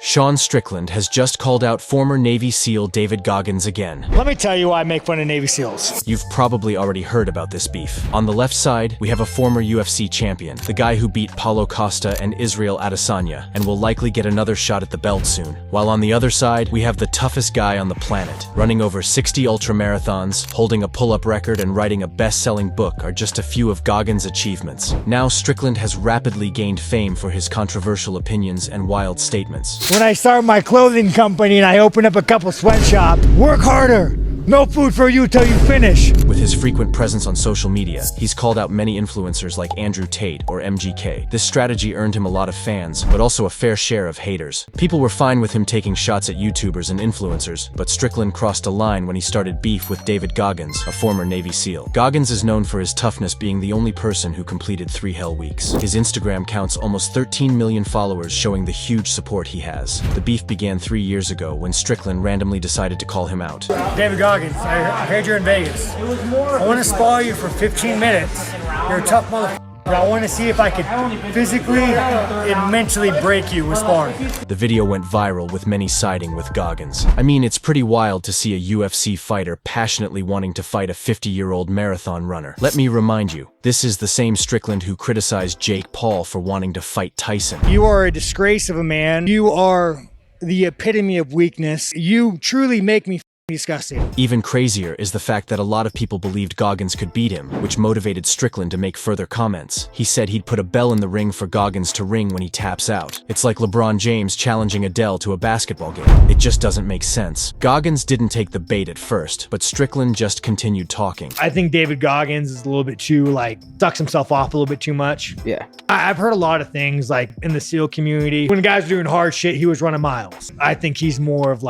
Sean Strickland has just called out former Navy SEAL David Goggins again. Let me tell you why I make fun of Navy SEALs. You've probably already heard about this beef. On the left side, we have a former UFC champion, the guy who beat Paulo Costa and Israel Adesanya, and will likely get another shot at the belt soon. While on the other side, we have the toughest guy on the planet. Running over 60 ultramarathons, holding a pull-up record, and writing a best-selling book are just a few of Goggins' achievements. Now Strickland has rapidly gained fame for his controversial opinions and wild statements. When I start my clothing company and I open up a couple sweatshops, work harder! No food for you till you finish! With his frequent presence on social media, he's called out many influencers like Andrew Tate or MGK. This strategy earned him a lot of fans, but also a fair share of haters. People were fine with him taking shots at YouTubers and influencers, but Strickland crossed a line when he started beef with David Goggins, a former Navy SEAL. Goggins is known for his toughness, being the only person who completed 3 Hell Weeks. His Instagram counts almost 13 million followers, showing the huge support he has. The beef began 3 years ago when Strickland randomly decided to call him out. David Goggins, I heard you're in Vegas. I want to spar you for 15 minutes. You're a tough motherfucker. I want to see if I could physically and mentally break you with sparring. The video went viral, with many siding with Goggins. I mean, it's pretty wild to see a UFC fighter passionately wanting to fight a 50-year-old marathon runner. Let me remind you, this is the same Strickland who criticized Jake Paul for wanting to fight Tyson. You are a disgrace of a man. You are the epitome of weakness. You truly make me disgusting. Even crazier is the fact that a lot of people believed Goggins could beat him, which motivated Strickland to make further comments. He said he'd put a bell in the ring for Goggins to ring when he taps out. It's like LeBron James challenging Adele to a basketball game. It just doesn't make sense. Goggins didn't take the bait at first, but Strickland just continued talking. I think David Goggins is a little bit too, sucks himself off a little bit too much. Yeah. I've heard a lot of things, in the SEAL community. When guys are doing hard shit, he was running miles. I think he's more of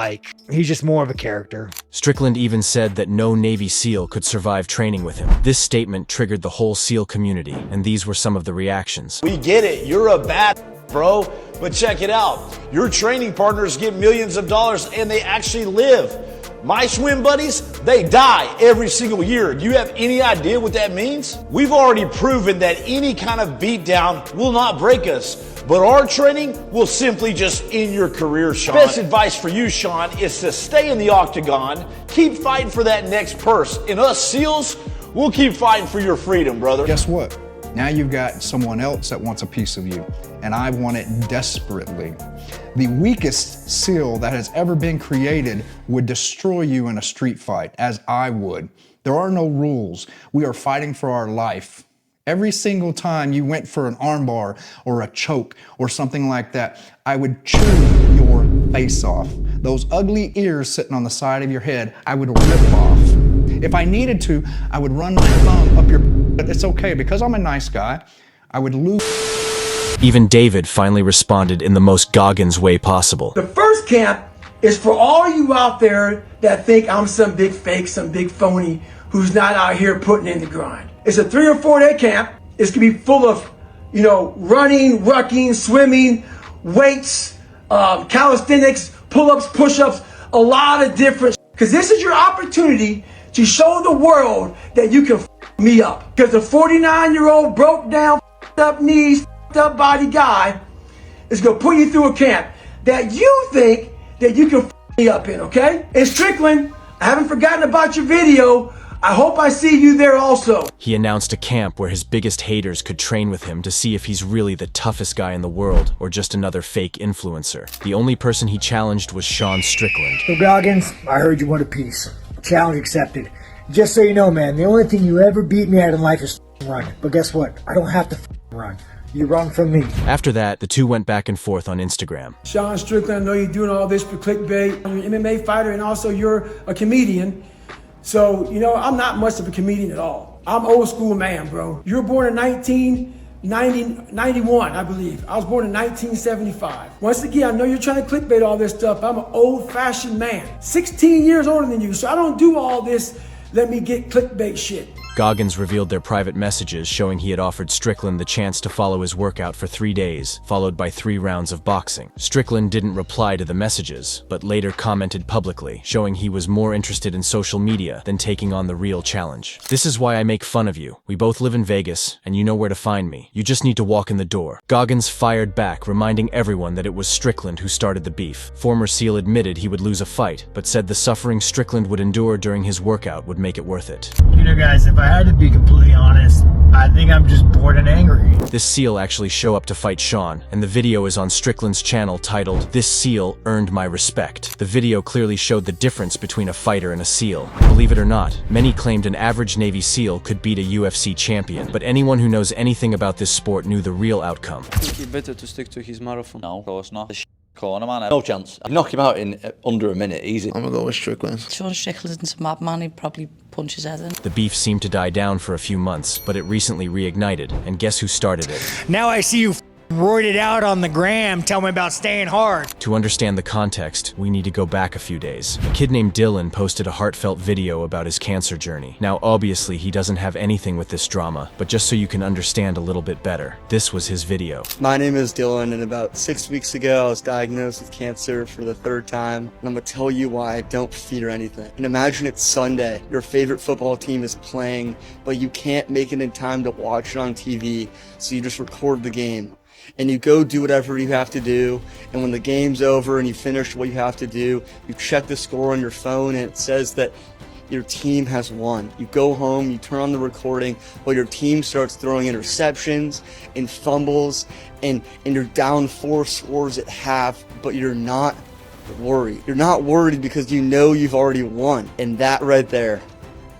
he's just more of a character. Strickland even said that no Navy SEAL could survive training with him. This statement triggered the whole SEAL community, and these were some of the reactions. We get it, you're a bad bro, but check it out. Your training partners get millions of dollars and they actually live. My swim buddies, they die every single year. Do you have any idea what that means? We've already proven that any kind of beatdown will not break us, but our training will simply just end your career, Sean. Best advice for you, Sean, is to stay in the octagon, keep fighting for that next purse, and us SEALs, we'll keep fighting for your freedom, brother. Guess what? Now you've got someone else that wants a piece of you, and I want it desperately. The weakest SEAL that has ever been created would destroy you in a street fight, as I would. There are no rules. We are fighting for our life. Every single time you went for an armbar or a choke or something like that, I would chew your face off. Those ugly ears sitting on the side of your head, I would rip off. If I needed to, I would run my thumb up your, but it's okay, because I'm a nice guy, I would lose. Even David finally responded in the most Goggins way possible. The first camp is for all you out there that think I'm some big fake, some big phony who's not out here putting in the grind. It's a 3 or 4 day camp. It's gonna be full of, running, rucking, swimming, weights, calisthenics, pull-ups, push-ups, a lot of different, because this is your opportunity to show the world that you can me up. Because a 49-year-old broke down, up knees, up body guy is gonna put you through a camp that you think that you can me up in, okay? And Strickland, I haven't forgotten about your video. I hope I see you there also. He announced a camp where his biggest haters could train with him to see if he's really the toughest guy in the world or just another fake influencer. The only person he challenged was Sean Strickland. So Goggins, I heard you want a piece. Challenge accepted. Just so you know, man, the only thing you ever beat me at in life is run. But guess what? I don't have to run. You run from me. After that, the two went back and forth on Instagram. Sean Strickland, I know you're doing all this for clickbait. You're an MMA fighter and also you're a comedian. So, I'm not much of a comedian at all. I'm old school man, bro. You were born in 1991, I believe. I was born in 1975. Once again, I know you're trying to clickbait all this stuff. I'm an old fashioned man, 16 years older than you. So I don't do all this, let me get clickbait shit. Goggins revealed their private messages showing he had offered Strickland the chance to follow his workout for 3 days, followed by 3 rounds of boxing. Strickland didn't reply to the messages, but later commented publicly, showing he was more interested in social media than taking on the real challenge. "This is why I make fun of you. We both live in Vegas, and you know where to find me. You just need to walk in the door." Goggins fired back, reminding everyone that it was Strickland who started the beef. Former SEAL admitted he would lose a fight, but said the suffering Strickland would endure during his workout would make it worth it. You know, guys, if I had to be completely honest, I think I'm just bored and angry. This SEAL actually showed up to fight Sean, and the video is on Strickland's channel titled, "This SEAL Earned My Respect." The video clearly showed the difference between a fighter and a SEAL. Believe it or not, many claimed an average Navy SEAL could beat a UFC champion, but anyone who knows anything about this sport knew the real outcome. I think he's better to stick to his marathon. No, of course not. The corner, man. No chance. I knock him out in under a minute, easy. I'm gonna go with Strickland. Sean Strickland's a madman, he'd probably punch his head in. The beef seemed to die down for a few months, but it recently reignited, and guess who started it? Now I see you roided out on the gram. Tell me about staying hard. To understand the context, we need to go back a few days. A kid named Dylan posted a heartfelt video about his cancer journey. Now, obviously, he doesn't have anything with this drama, but just so you can understand a little bit better, this was his video. My name is Dylan, and about 6 weeks ago, I was diagnosed with cancer for the 3rd time, and I'm gonna tell you why I don't fear anything. And imagine it's Sunday, your favorite football team is playing, but you can't make it in time to watch it on TV, so you just record the game. And you go do whatever you have to do, and when the game's over and you finish what you have to do, you check the score on your phone and it says that your team has won. You go home, you turn on the recording, while your team starts throwing interceptions and fumbles, and you're down 4 scores at half, but you're not worried. You're not worried because you know you've already won. And that right there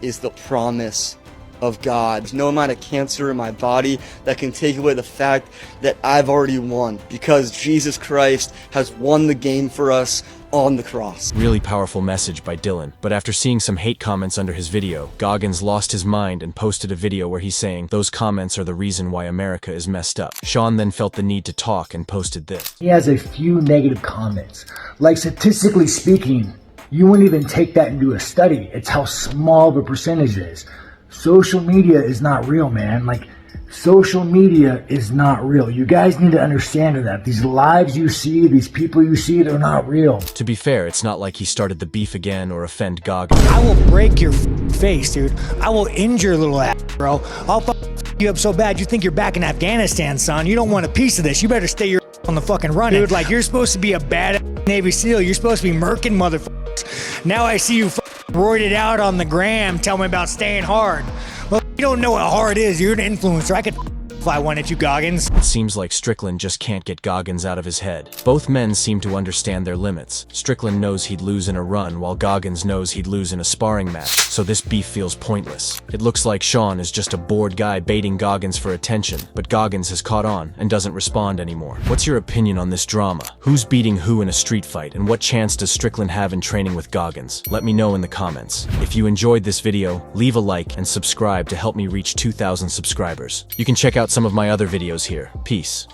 is the promise of God. There's no amount of cancer in my body that can take away the fact that I've already won, because Jesus Christ has won the game for us on the cross. Really powerful message by Dylan, but after seeing some hate comments under his video, Goggins lost his mind and posted a video where he's saying those comments are the reason why America is messed up. Sean then felt the need to talk and posted this. He has a few negative comments. Like, statistically speaking, you wouldn't even take that into a study. It's how small of a percentage it is. Social media is not real, man. Like, social media is not real. You guys need to understand that. These lives you see, these people you see, they're not real. To be fair, it's not like he started the beef again or offend Goggins. I will break your face, dude. I will injure your little ass, bro. I'll you up so bad you think you're back in Afghanistan, son. You don't want a piece of this. You better stay your on the fucking run. Dude, like, you're supposed to be a bad Navy SEAL. You're supposed to be murking motherfuckers. Now I see you roided out on the gram. Tell me about staying hard. Well, you don't know what hard is. You're an influencer. I could if I wanted you, Goggins. It seems like Strickland just can't get Goggins out of his head. Both men seem to understand their limits. Strickland knows he'd lose in a run, while Goggins knows he'd lose in a sparring match, so this beef feels pointless. It looks like Sean is just a bored guy baiting Goggins for attention, but Goggins has caught on and doesn't respond anymore. What's your opinion on this drama? Who's beating who in a street fight, and what chance does Strickland have in training with Goggins? Let me know in the comments. If you enjoyed this video, leave a like and subscribe to help me reach 2,000 subscribers. You can check out some of my other videos here. Peace.